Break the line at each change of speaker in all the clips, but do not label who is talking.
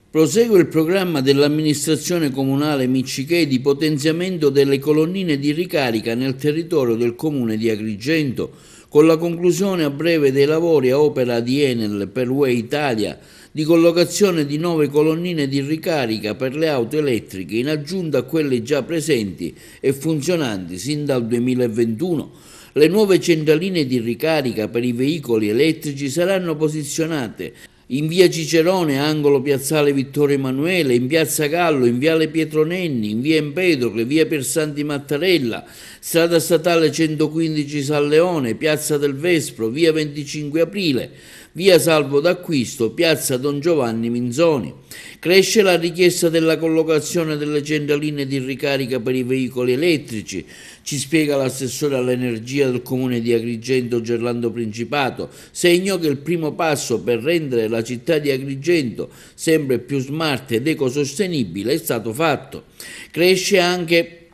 Prosegue il programma dell'amministrazione comunale Miccichè di potenziamento delle colonnine di ricarica nel territorio del comune di Agrigento, con la conclusione a breve dei lavori a opera di Enel per UE Italia di collocazione di 9 colonnine di ricarica per le auto elettriche in aggiunta a quelle già presenti e funzionanti sin dal 2021. Le nuove centraline di ricarica per i veicoli elettrici saranno posizionate in via Cicerone, angolo piazzale Vittorio Emanuele, in piazza Gallo, in viale Pietro Nenni, in via Empedocle, via Piersanti Mattarella, strada statale 115 San Leone, piazza del Vespro, via 25 Aprile, via Salvo d'Acquisto, piazza Don Giovanni Minzoni. Cresce la richiesta della collocazione delle centraline di ricarica per i veicoli elettrici, ci spiega l'assessore all'energia del comune di Agrigento Gerlando Principato, segno che il primo passo per rendere la città di Agrigento sempre più smart ed ecosostenibile è stato fatto. Cresce anche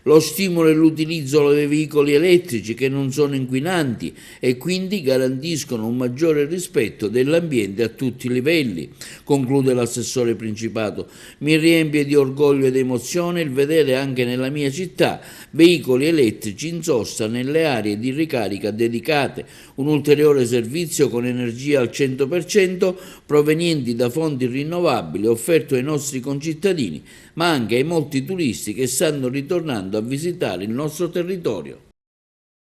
lo stimolo e l'utilizzo dei veicoli elettrici che non sono inquinanti e quindi garantiscono un maggiore rispetto dell'ambiente a tutti i livelli, conclude l'assessore Principato. Mi riempie di orgoglio ed emozione il vedere anche nella mia città veicoli elettrici in sosta nelle aree di ricarica dedicate, un ulteriore servizio con energia al 100% provenienti da fonti rinnovabili offerto ai nostri concittadini, ma anche ai molti turisti che stanno ritornando a visitare il nostro territorio.